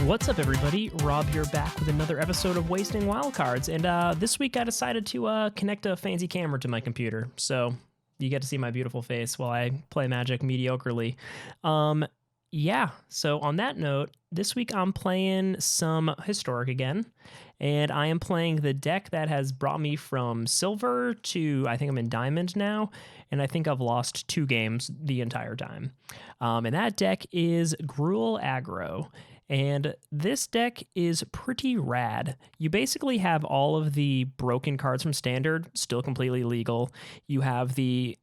What's up, everybody? Rob here, back with another episode of Wasting Wildcards. And this week I decided to connect a fancy camera to my computer, so you get to see my beautiful face while I play Magic mediocrely. Yeah, so on that note, this week I'm playing some Historic again, and I am playing the deck that has brought me from Silver to, I think I'm in Diamond now, and I think I've lost 2 games the entire time. And that deck is Gruul Aggro. And this deck is pretty rad. You basically have all of the broken cards from Standard, still completely legal. You have the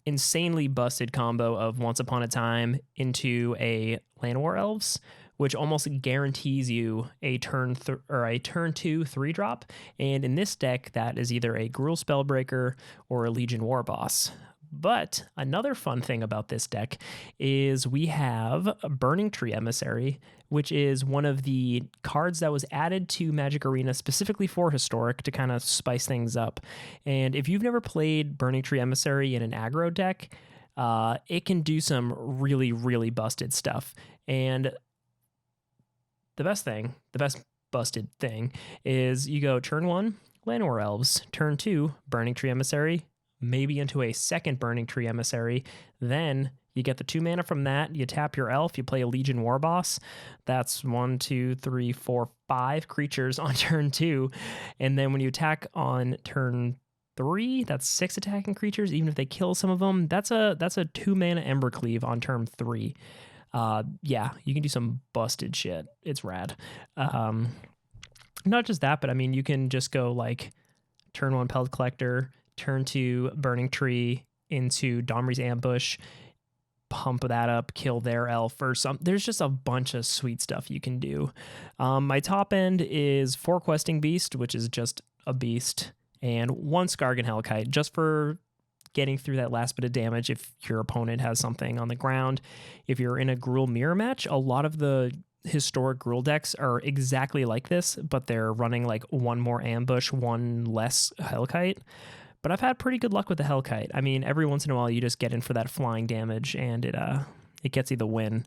insanely busted combo of Once Upon a Time into a Llanowar Elves, which almost guarantees you a turn 2 3-drop. And in this deck, that is either a Gruul Spellbreaker or a Legion Warboss. But another fun thing about this deck is we have a Burning-Tree Emissary, which is one of the cards that was added to Magic Arena specifically for Historic to kind of spice things up. And if you've never played Burning-Tree Emissary in an aggro deck, it can do some really, really busted stuff. And the best busted thing is you go turn 1, Llanowar Elves, turn 2, Burning-Tree Emissary, maybe into a second Burning-Tree Emissary. Then you get the 2 mana from that. You tap your elf. You play a Legion Warboss. That's 1, 2, 3, 4, 5 creatures on turn 2. And then when you attack on turn 3, that's 6 attacking creatures. Even if they kill some of them, that's a 2 mana Embercleave on turn 3. Yeah, you can do some busted shit. It's rad. Not just that, but I mean, you can just go like turn 1 Pelt Collector, turn 2 Burning-Tree into Domri's Ambush, pump that up, kill their elf or something. There's just a bunch of sweet stuff you can do. My top end is 4 Questing Beast, which is just a beast, and 1 Skarrgan Hellkite, just for getting through that last bit of damage if your opponent has something on the ground. If you're in a Gruul mirror match, a lot of the Historic Gruul decks are exactly like this, but they're running like 1 more ambush, 1 less Hellkite. But I've had pretty good luck with the Hellkite. I mean, every once in a while you just get in for that flying damage and it gets you the win.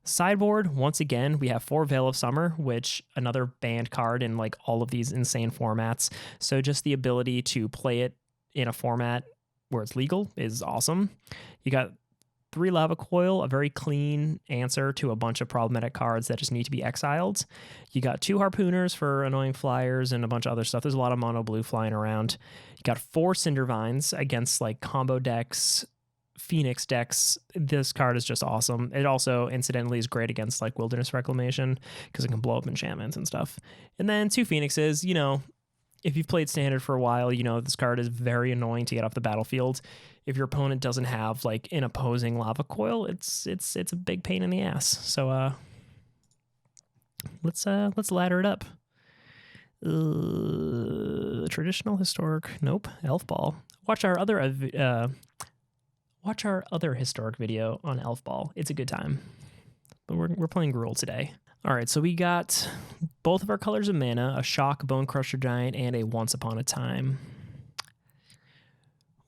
Sideboard, once again, we have 4 Veil of Summer, which another banned card in like all of these insane formats. So just the ability to play it in a format where it's legal is awesome. You got 3 Lava Coil, a very clean answer to a bunch of problematic cards that just need to be exiled. You got 2 Harpooners for annoying flyers and a bunch of other stuff. There's a lot of mono blue flying around. You got 4 Cindervines against like combo decks, Phoenix decks. This card is just awesome. It also incidentally is great against like Wilderness Reclamation because it can blow up enchantments and stuff. And then 2 Phoenixes, you know, if you've played Standard for a while, you know this card is very annoying to get off the battlefield. If your opponent doesn't have like an opposing Lava Coil, it's a big pain in the ass. So let's ladder it up. Traditional, Historic, nope. Elf Ball. Watch our other Historic video on Elf Ball. It's a good time. But we're playing Gruul today. All right, so we got both of our colors of mana, a Shock, Bonecrusher Giant, and a Once Upon a Time.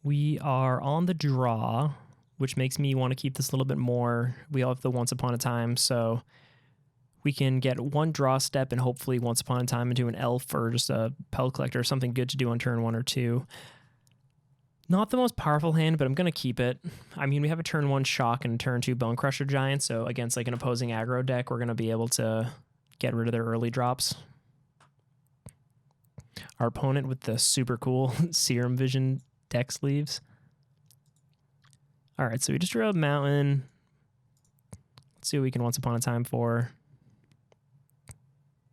We are on the draw, which makes me want to keep this a little bit more. We all have the Once Upon a Time, so we can get 1 draw step and hopefully Once Upon a Time into an elf or just a Pelt Collector, something good to do on turn 1 or 2. Not the most powerful hand, but I'm going to keep it. I mean, we have a turn 1 Shock and a turn 2 Bonecrusher Giant, so against like an opposing aggro deck, we're going to be able to get rid of their early drops. Our opponent with the super cool Serum Vision deck sleeves. All right, so we just drew a mountain. Let's see what we can Once Upon a Time for.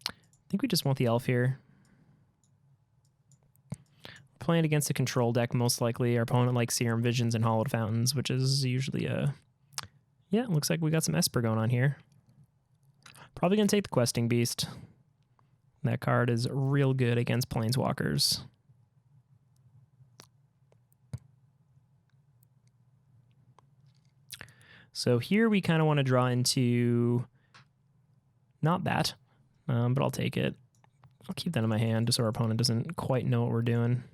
I think we just want the elf here. Playing against a control deck, most likely. Our opponent likes Serum Visions and Hollowed Fountains, which is usually yeah, it looks like we got some Esper going on here. Probably going to take the Questing Beast. That card is real good against Planeswalkers. So here we kind of want to draw into not that, but I'll take it. I'll keep that in my hand just so our opponent doesn't quite know what we're doing.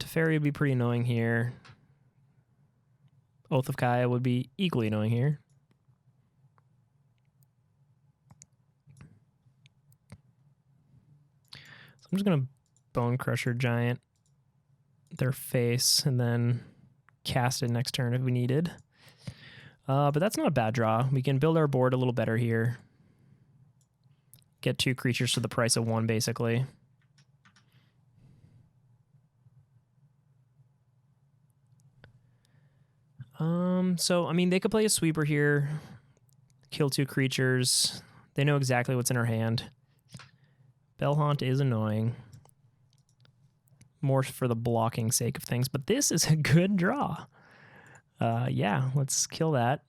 Teferi would be pretty annoying here. Oath of Kaya would be equally annoying here. I'm just going to Bonecrusher Giant their face and then cast it next turn if we needed. But that's not a bad draw. We can build our board a little better here. Get 2 creatures for the price of 1, basically. So, I mean, they could play a sweeper here, kill 2 creatures. They know exactly what's in our hand. Bellhaunt is annoying. More for the blocking sake of things, but this is a good draw. Yeah, let's kill that.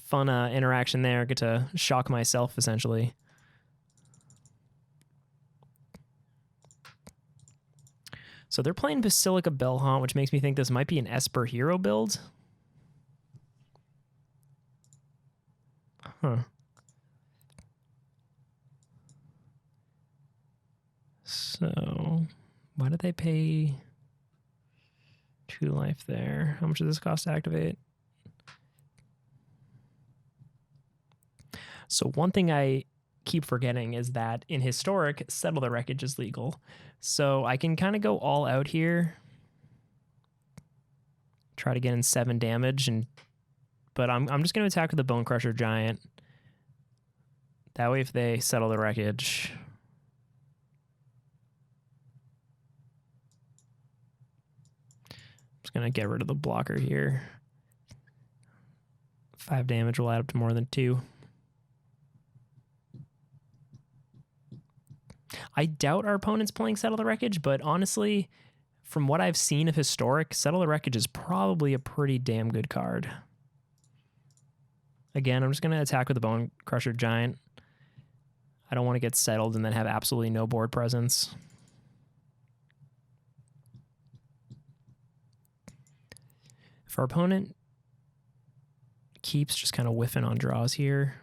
Fun interaction there. Get to shock myself, essentially. So they're playing Basilica Bellhaunt, which makes me think this might be an Esper hero build. Huh. So, why did they pay 2 life there? How much does this cost to activate? So one thing I keep forgetting is that in Historic, Settle the Wreckage is legal. So I can kind of go all out here. Try to get in 7 damage, but I'm just going to attack with the Bonecrusher Giant. That way if they Settle the Wreckage... Gonna get rid of the blocker here. 5 damage will add up to more than 2. I doubt our opponent's playing Settle the Wreckage, but honestly, from what I've seen of Historic, Settle the Wreckage is probably a pretty damn good card. Again, I'm just gonna attack with the Bonecrusher Giant. I don't want to get settled and then have absolutely no board presence. If our opponent keeps just kind of whiffing on draws here,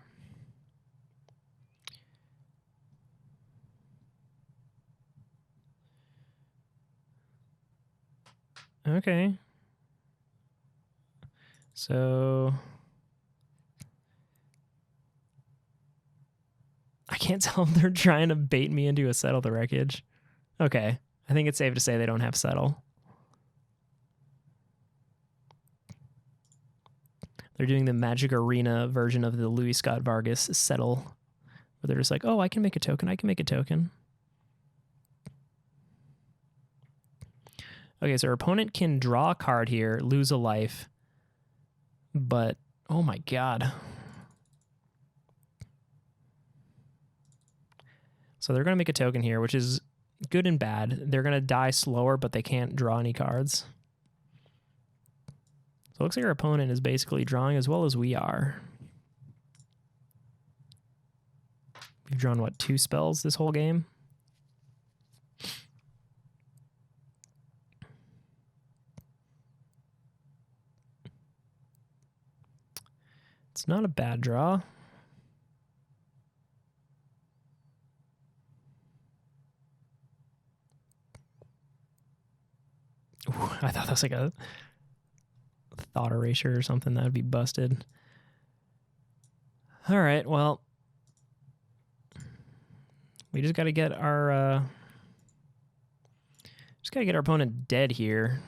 okay. So I can't tell if they're trying to bait me into a Settle the Wreckage. Okay, I think it's safe to say they don't have Settle. They're doing the Magic Arena version of the Louis Scott Vargas Settle, where they're just like, oh, I can make a token, I can make a token. Okay, so our opponent can draw a card here, lose a life, but, oh my god. So they're going to make a token here, which is good and bad. They're going to die slower, but they can't draw any cards. So it looks like our opponent is basically drawing as well as we are. We've drawn, what, 2 spells this whole game? It's not a bad draw. Ooh, I thought that was like a thought erasure or something. That would be busted. All right, well, we just got to get our opponent dead here.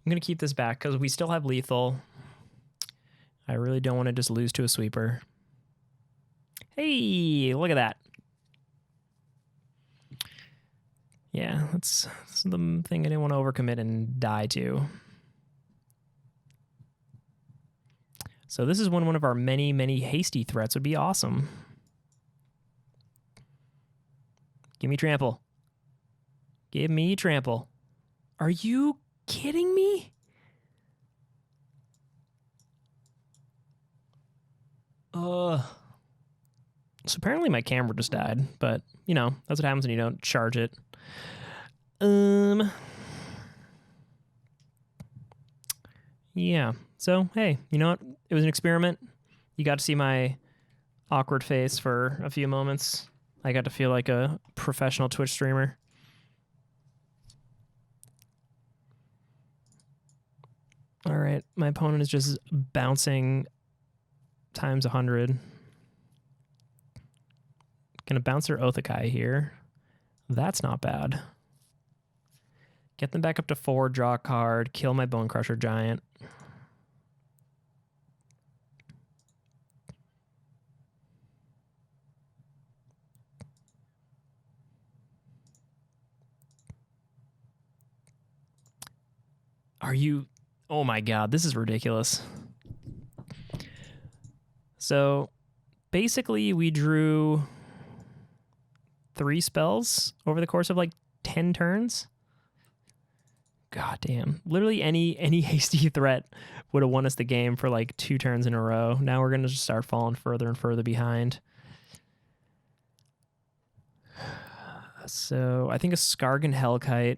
I'm going to keep this back because we still have lethal. I really don't want to just lose to a sweeper. Hey, look at that. Yeah, that's the thing I didn't want to overcommit and die to. So this is one of our many, many hasty threats would be awesome. Give me trample. Give me trample. Are you kidding me? So apparently my camera just died, but you know, that's what happens when you don't charge it. Yeah. So, hey, you know what? It was an experiment. You got to see my awkward face for a few moments. I got to feel like a professional Twitch streamer. All right, my opponent is just bouncing times 100. Gonna bounce their Othakai here. That's not bad. Get them back up to 4, draw a card, kill my Bonecrusher Giant. Are you... Oh my god, this is ridiculous. So, basically, we drew 3 spells over the course of like 10 turns. God damn. Literally any hasty threat would have won us the game for like 2 turns in a row. Now we're going to just start falling further and further behind. So, I think a Skarrgan Hellkite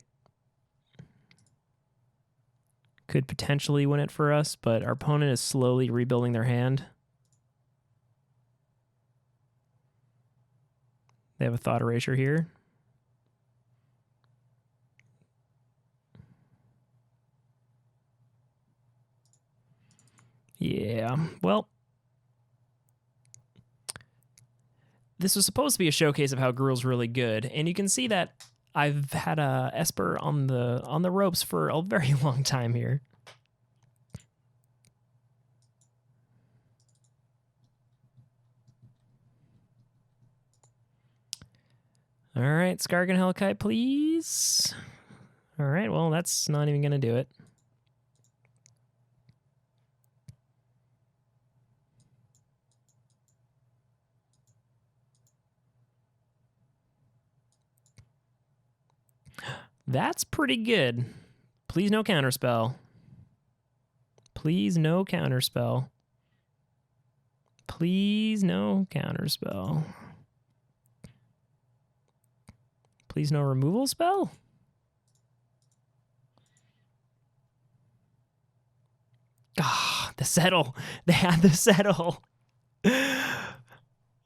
could potentially win it for us, but our opponent is slowly rebuilding their hand. They have a Thought Erasure here. Yeah, well, this was supposed to be a showcase of how Gruul's really good, and you can see that I've had a Esper on the ropes for a very long time here. All right, Skarrgan Hellkite, please. All right, well, that's not even going to do it. That's pretty good. Please no counterspell. Please no counterspell. Please no counterspell. Please no removal spell? Ah, the settle. They had the settle.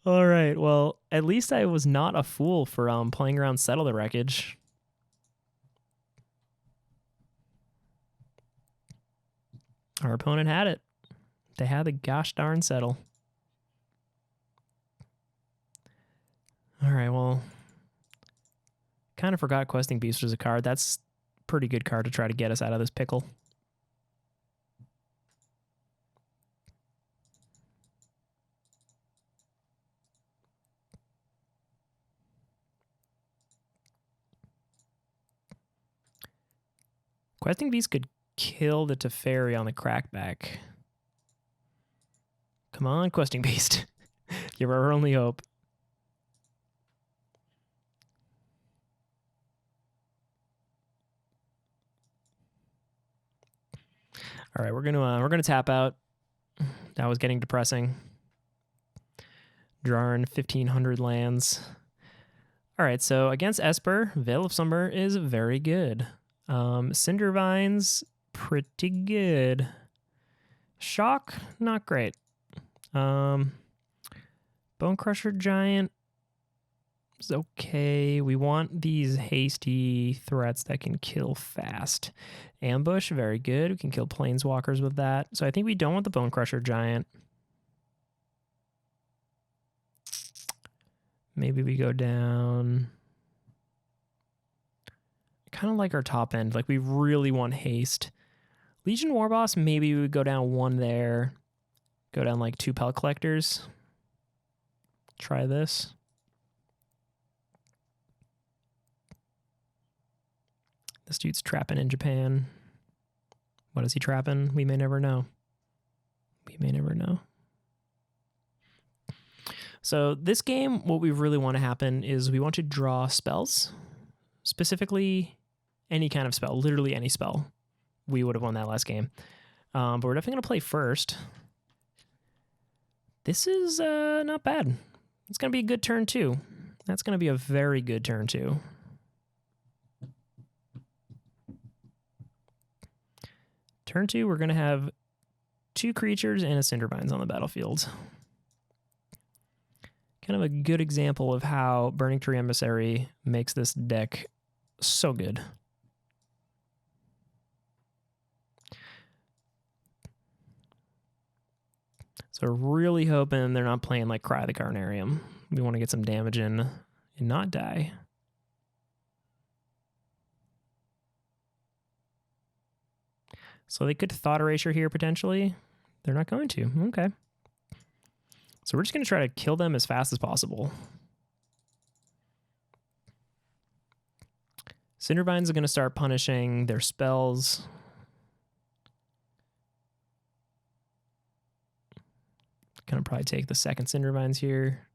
All right, well, at least I was not a fool for playing around Settle the Wreckage. Our opponent had it. They had the gosh darn settle. All right, well, kind of forgot Questing Beast was a card. That's a pretty good card to try to get us out of this pickle. Questing Beast could kill the Teferi on the crackback. Come on, Questing Beast. You're our only hope. All right, we're gonna tap out. That was getting depressing. Drawing 1,500 lands. All right, so against Esper, Veil of Summer is very good. Cindervines, pretty good. Shock, not great. Bonecrusher Giant is okay. We want these hasty threats that can kill fast. Ambush, very good. We can kill planeswalkers with that. So I think we don't want the Bonecrusher Giant. Maybe we go down. I kind of like our top end. Like, we really want haste. Legion Warboss, maybe we would go down 1 there. Go down like 2 Pelt Collectors. Try this. This dude's trapping in Japan. What is he trapping? We may never know. We may never know. So this game, what we really want to happen is we want to draw spells. Specifically, any kind of spell. Literally any spell. We would have won that last game. But we're definitely going to play first. This is not bad. It's going to be a good turn, too. That's going to be a very good turn, too. Turn 2, we're going to have 2 creatures and a Cindervines on the battlefield. kind of a good example of how Burning-Tree Emissary makes this deck so good. So really hoping they're not playing like Cry the Carnarium. We want to get some damage in and not die. So they could Thought Erasure here potentially. They're not going to. Okay. So we're just going to try to kill them as fast as possible. Cindervines is going to start punishing their spells. Gonna probably take the second Cindervines here.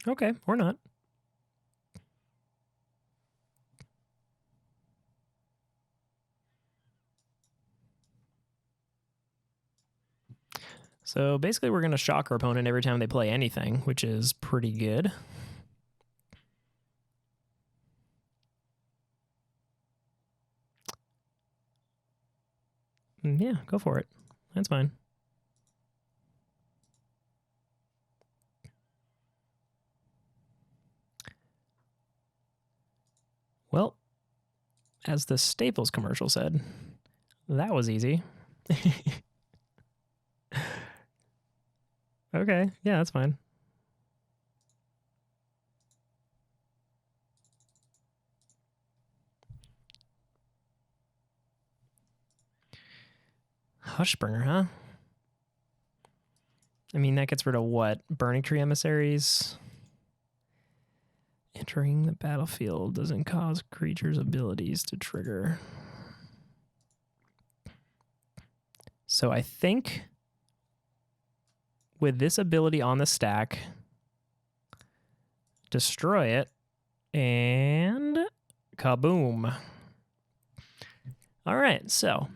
Okay, or not. So basically we're going to shock our opponent every time they play anything, which is pretty good. Yeah, go for it. That's fine. Well, as the Staples commercial said, that was easy. Okay, yeah, that's fine. Hushbringer, huh? I mean, that gets rid of what? Burning-Tree Emissaries? Entering the battlefield doesn't cause creatures' abilities to trigger. So I think with this ability on the stack, destroy it, and kaboom. All right, so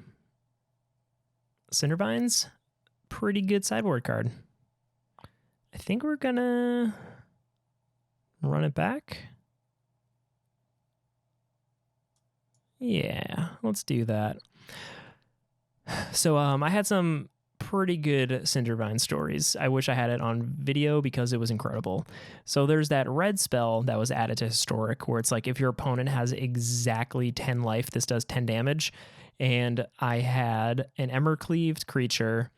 Cindervines, pretty good sideboard card. I think we're gonna run it back. Yeah, let's do that. So I had some pretty good Cindervine stories. I wish I had it on video because it was incredible. So there's that red spell that was added to Historic where it's like if your opponent has exactly 10 life, this does 10 damage. And I had an Embercleaved creature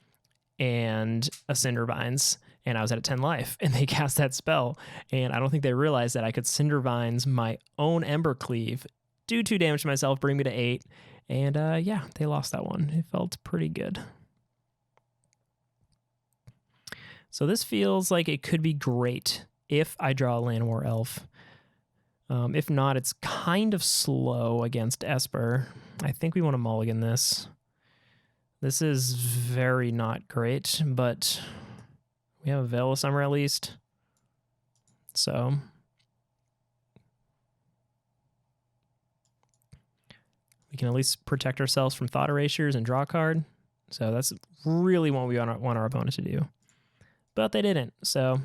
and a Cindervines, and I was at 10 life, and they cast that spell. And I don't think they realized that I could Cindervines my own Embercleave, do 2 damage to myself, bring me to 8. And yeah, they lost that one. It felt pretty good. So this feels like it could be great if I draw a Llanowar Elf. If not, it's kind of slow against Esper. I think we want to mulligan this. This is very not great, but we have a Veil of Summer at least. So we can at least protect ourselves from Thought Erasures and draw a card. So that's really what we want our opponent to do. But they didn't, so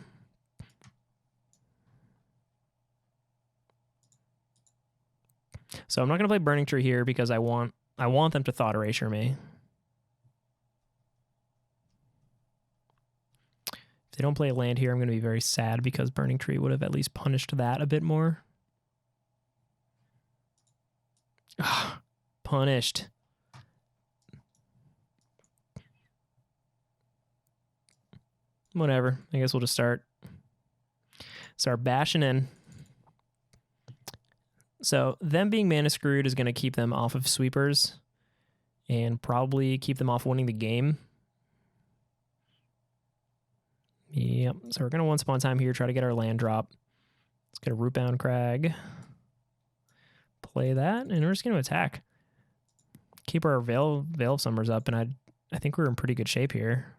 I'm not going to play Burning-Tree here because I want them to Thought Erasure me. If they don't play a land here, I'm going to be very sad because Burning-Tree would have at least punished that a bit more. Ugh, punished. Whatever. I guess we'll just start bashing in. So them being mana screwed is going to keep them off of sweepers and probably keep them off winning the game. Yep. So we're going to once upon a time here try to get our land drop. Let's get a Rootbound Crag. Play that, and we're just going to attack. Keep our Veil of Summers up, and I think we're in pretty good shape here.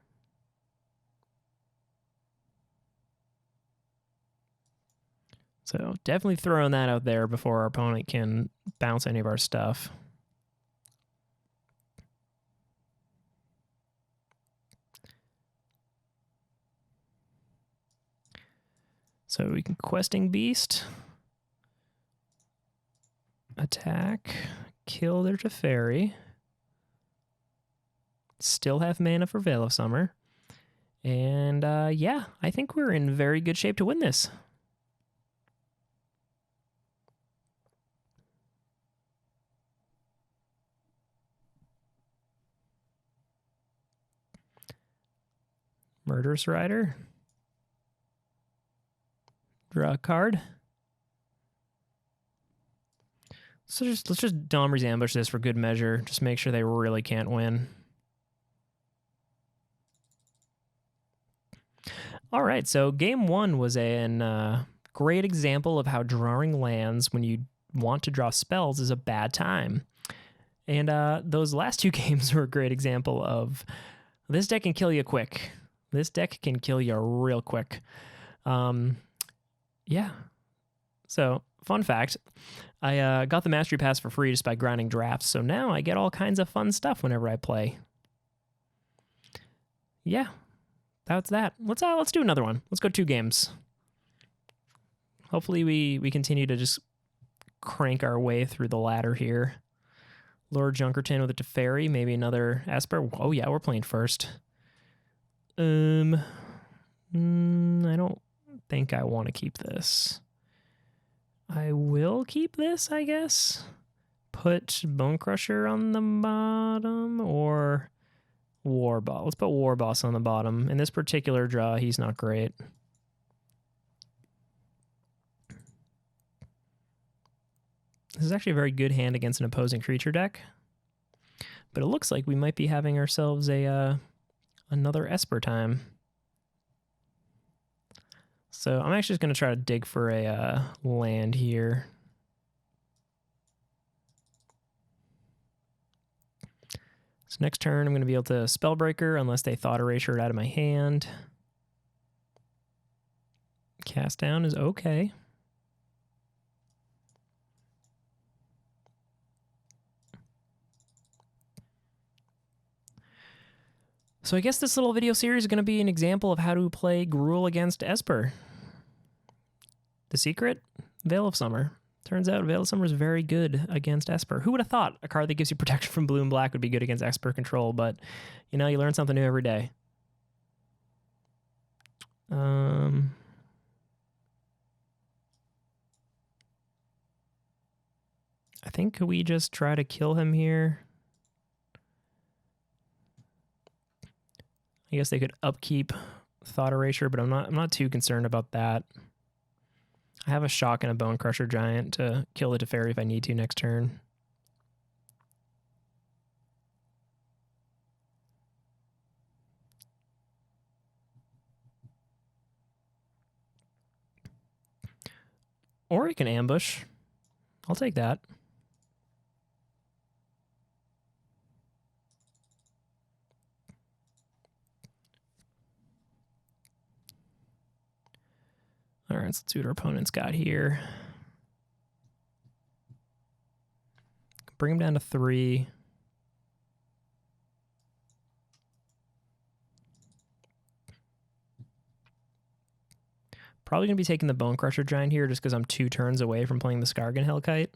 So definitely throwing that out there before our opponent can bounce any of our stuff. So we can Questing Beast, attack, kill their Teferi. Still have mana for Veil of Summer. And yeah, I think we're in very good shape to win this. Murderous Rider. Draw a card. So let's just Domri's Ambush this for good measure. Just make sure they really can't win. All right, so game one was a great example of how drawing lands when you want to draw spells is a bad time. And those last two games were a great example of this deck can kill you quick. This deck can kill you real quick. Yeah. So, fun fact, I got the Mastery Pass for free just by grinding drafts, so now I get all kinds of fun stuff whenever I play. Yeah, that's that. Let's do another one. Let's go 2 games. Hopefully we continue to just crank our way through the ladder here. Lord Junkerton with a Teferi, maybe another Esper. Oh yeah, we're playing first. I don't think I want to keep this. I will keep this, I guess. Put Bonecrusher on the bottom or Warboss. Let's put Warboss on the bottom. In this particular draw, he's not great. This is actually a very good hand against an opposing creature deck. But it looks like we might be having ourselves a another Esper time. So I'm actually just going to try to dig for a land here. So next turn I'm going to be able to Spellbreaker unless they Thought Erasure it out of my hand. Cast down is okay. So I guess this little video series is going to be an example of how to play Gruul against Esper. The secret? Veil of Summer. Turns out Veil of Summer is very good against Esper. Who would have thought a card that gives you protection from blue and black would be good against Esper control, but, you know, you learn something new every day. I think we just try to kill him here. I guess they could upkeep Thought Erasure, but I'm not too concerned about that. I have a Shock and a Bonecrusher Giant to kill the Teferi if I need to next turn. Or you can ambush. I'll take that. All right, so let's see what our opponent's got here. Bring him down to 3. Probably going to be taking the Bonecrusher Giant here just because I'm 2 turns away from playing the Skarrgan Hellkite.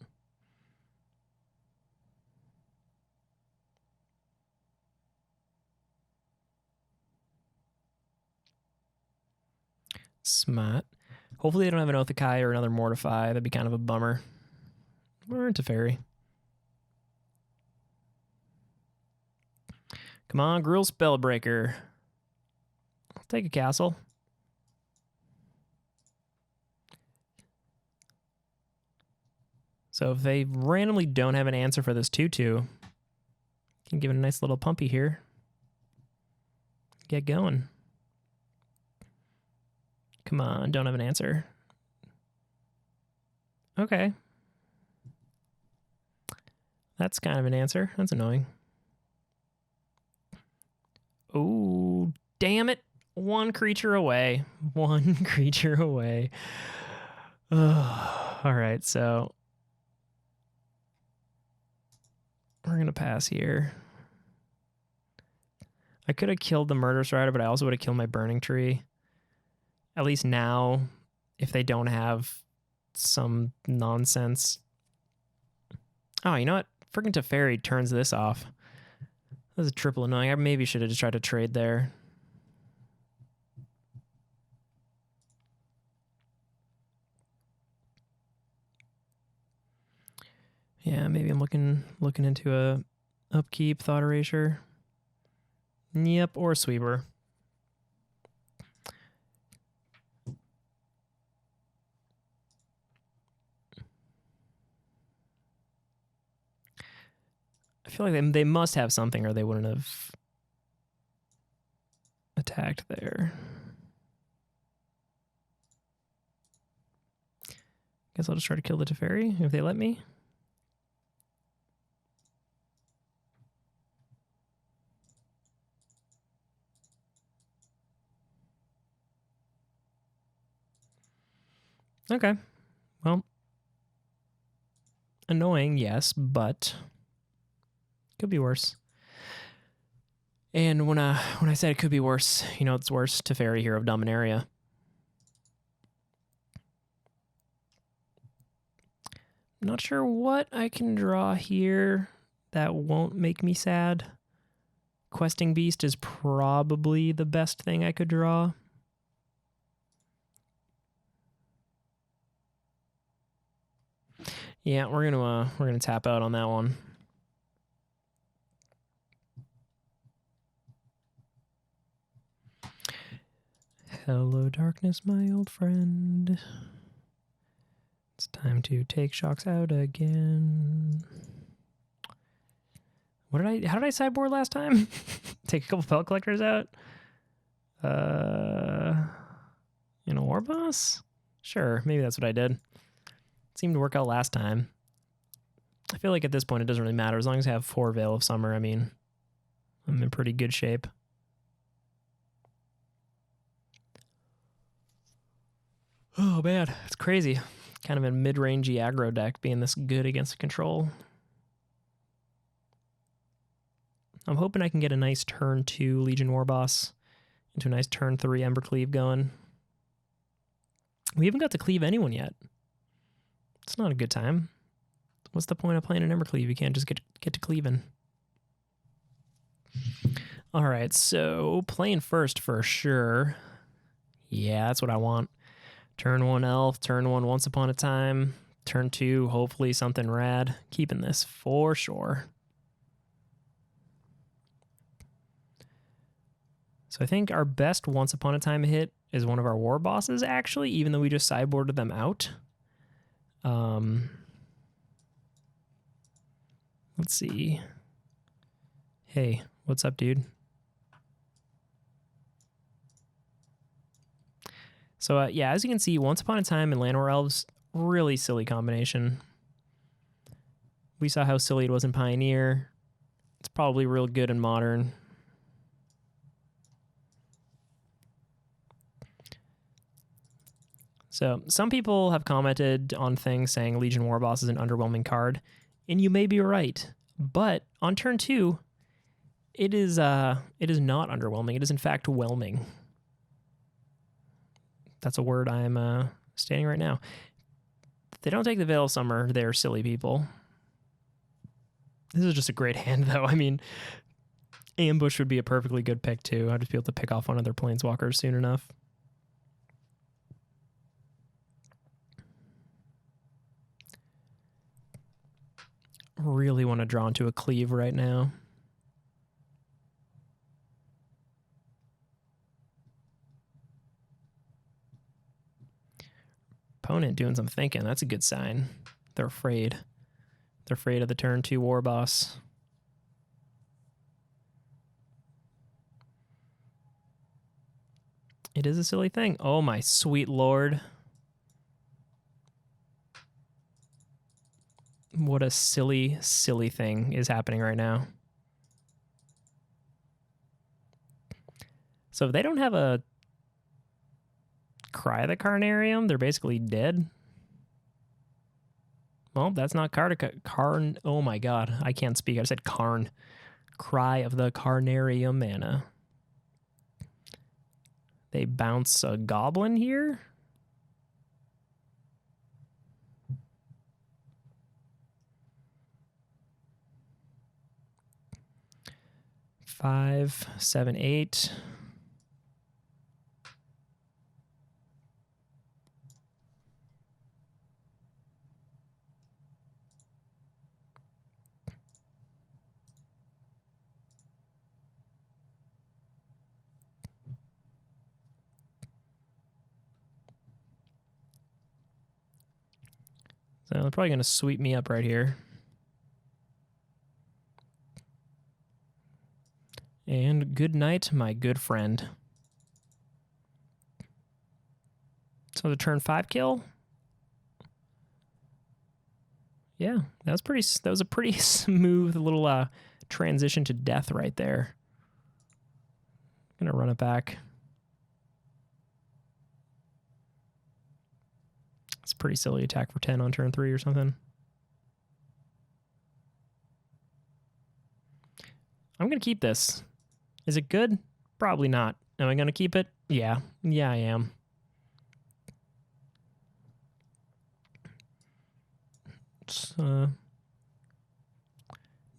Smart. Hopefully they don't have an Oath-Kai or another Mortify. That'd be kind of a bummer. Or a Teferi. Come on, Gruul Spellbreaker. I'll take a castle. So if they randomly don't have an answer for this 2/2, can give it a nice little pumpy here. Get going. Come on, don't have an answer. Okay. That's kind of an answer. That's annoying. Oh, damn it. 1 creature away. 1 creature away. Oh, all right, so we're going to pass here. I could have killed the Murderous Rider, but I also would have killed my Burning Tree. At least now, if they don't have some nonsense. Oh, you know what? Freaking Teferi turns this off. That was a triple annoying. I maybe should have just tried to trade there. Yeah, maybe I'm looking into a upkeep, thought erasure. Yep, or sweeper. I feel like they must have something or they wouldn't have attacked there. Guess I'll just try to kill the Teferi if they let me. Okay. Well, annoying, yes, but could be worse. And when I said it could be worse, you know, it's worse. Teferi, Hero of Dominaria. Not sure what I can draw here that won't make me sad. Questing Beast is probably the best thing I could draw. Yeah, we're gonna tap out on that one. Hello, darkness, my old friend. It's time to take shocks out again. How did I sideboard last time? Take a couple Pelt Collectors out? Warboss? Sure, maybe that's what I did. It seemed to work out last time. I feel like at this point it doesn't really matter. As long as I have 4 Veil of Summer, I mean, I'm in pretty good shape. Oh man, it's crazy. Kind of a mid-rangey aggro deck being this good against control. I'm hoping I can get a nice turn 2 Legion Warboss into a nice turn 3 Embercleave going. We haven't got to cleave anyone yet. It's not a good time. What's the point of playing an Embercleave? You can't just get to cleaving. All right, so playing first for sure. Yeah, that's what I want. Turn 1 Elf, turn 1 Once Upon a Time, turn 2 hopefully something rad. Keeping this for sure. So I think our best Once Upon a Time hit is one of our war bosses, actually, even though we just sideboarded them out. Let's see. Hey, what's up, dude? So, yeah, as you can see, Once Upon a Time and Llanowar Elves, really silly combination. We saw how silly it was in Pioneer. It's probably real good in Modern. So, some people have commented on things saying Legion Warboss is an underwhelming card, and you may be right. But on turn 2, it is not underwhelming. It is, in fact, whelming. That's a word I'm stating right now. If they don't take the Veil of Summer, they're silly people. This is just a great hand, though. I mean, Ambush would be a perfectly good pick, too. I'd just be able to pick off one of their Planeswalkers soon enough. Really want to draw into a cleave right now. Opponent doing some thinking. That's a good sign. They're afraid. They're afraid of the turn 2 Warboss. It is a silly thing. Oh my sweet lord. What a silly, silly thing is happening right now. So if they don't have a Cry the Carnarium, they're basically dead. Well, that's not Karn. Oh my god, I can't speak. I said Karn. Cry of the Carnarium mana. They bounce a Goblin here. 5, 7, 8. So they're probably going to sweep me up right here. And good night, my good friend. So the turn 5 kill. Yeah, that was a pretty smooth little transition to death right there. I'm gonna run it back. It's a pretty silly attack for 10 on turn 3 or something. I'm gonna keep this. Is it good? Probably not. Am I gonna keep it? Yeah. Yeah, I am. It's, nothing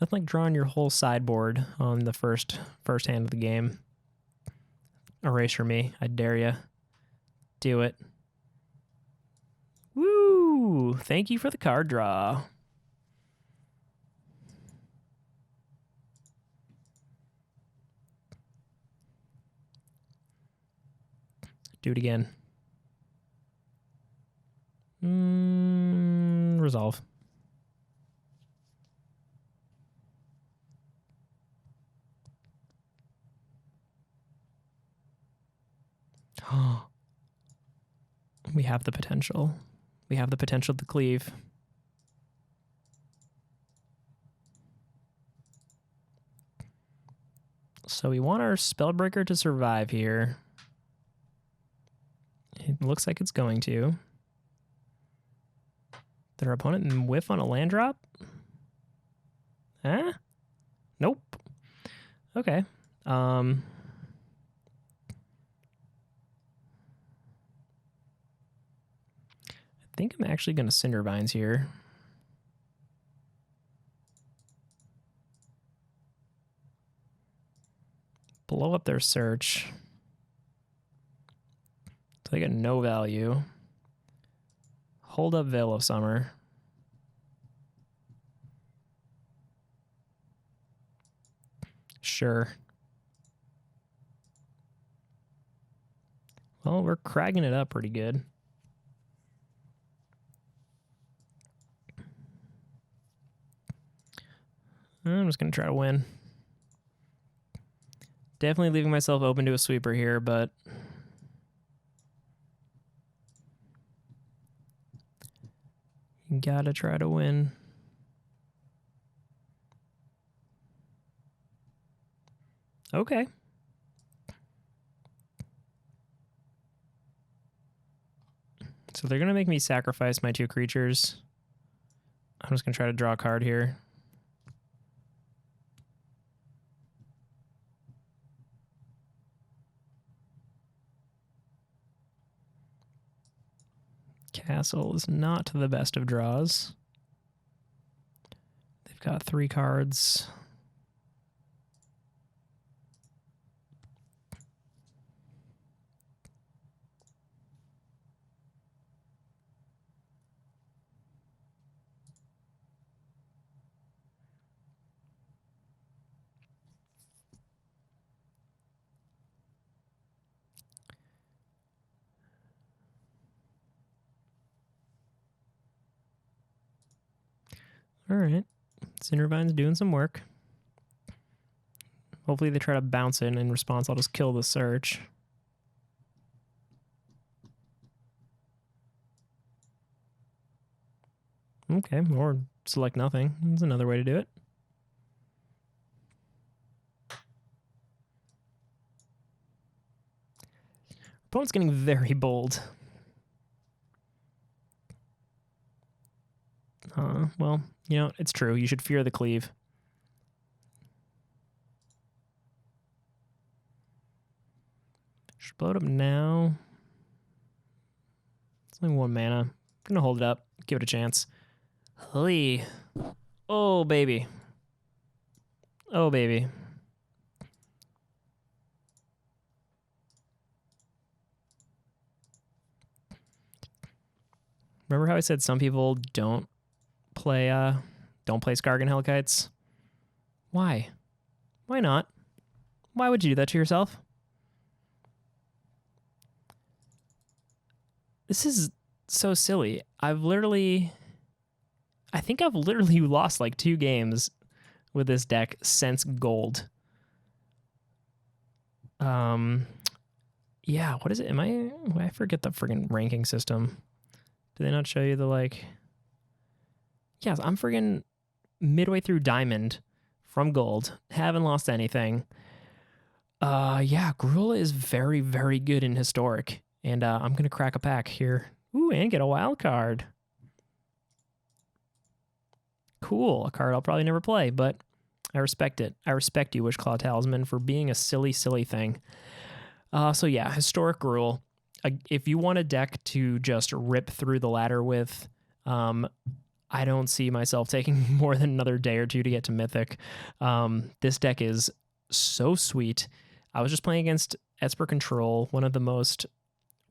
like drawing your whole sideboard on the first hand of the game. Erasure me. I dare ya. Do it. Woo! Thank you for the card draw. Do it again. Resolve. We have the potential. We have the potential to cleave. So we want our Spellbreaker to survive here. It looks like it's going to. Did our opponent whiff on a land drop? Huh? Nope. Okay. I think I'm actually going to Cindervines here. Blow up their search. So they get no value. Hold up Veil of Summer. Sure. Well, we're cragging it up pretty good. I'm just going to try to win. Definitely leaving myself open to a sweeper here, but you gotta try to win. Okay. So they're going to make me sacrifice my 2 creatures. I'm just going to try to draw a card here. Castle is not the best of draws. They've got 3 cards. All right. Cindervines doing some work. Hopefully they try to bounce it, and in response I'll just kill the search. Okay, or select nothing. That's another way to do it. Opponent's getting very bold. Well, you know, it's true. You should fear the cleave. Should blow it up now. It's only 1 mana. I'm gonna hold it up. Give it a chance. Holy. Oh, baby. Oh, baby. Remember how I said some people don't play Skarrgan Hellkites? Why? Why not? Why would you do that to yourself? This is so silly. I think I've literally lost like 2 games with this deck since gold. Yeah, what is it? I forget the friggin' ranking system. Do they not show you the like? Yes, I'm friggin' midway through diamond from gold. Haven't lost anything. Yeah, Gruul is very, very good in historic. And I'm gonna crack a pack here. Ooh, and get a wild card. Cool, a card I'll probably never play, but I respect it. I respect you, Wishclaw Talisman, for being a silly, silly thing. So yeah, historic Gruul. If you want a deck to just rip through the ladder with, I don't see myself taking more than another day or 2 to get to Mythic. This deck is so sweet. I was just playing against Esper Control, one of the most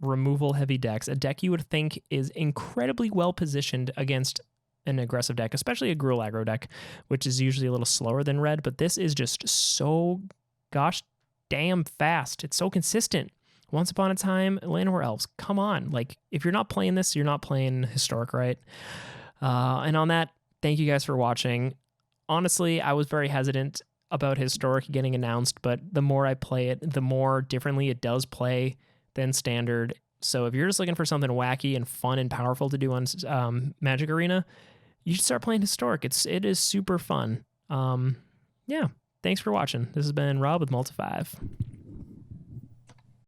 removal-heavy decks, a deck you would think is incredibly well-positioned against an aggressive deck, especially a Gruul aggro deck, which is usually a little slower than red, but this is just so gosh damn fast. It's so consistent. Once upon a time, Llanowar Elves, come on. Like, if you're not playing this, you're not playing historic, right? And on that, thank you guys for watching. Honestly, I was very hesitant about historic getting announced, but the more I play it, the more differently it does play than standard. So if you're just looking for something wacky and fun and powerful to do on Magic Arena, you should start playing historic. It is super fun. Yeah, thanks for watching. This has been Rob with Multi5.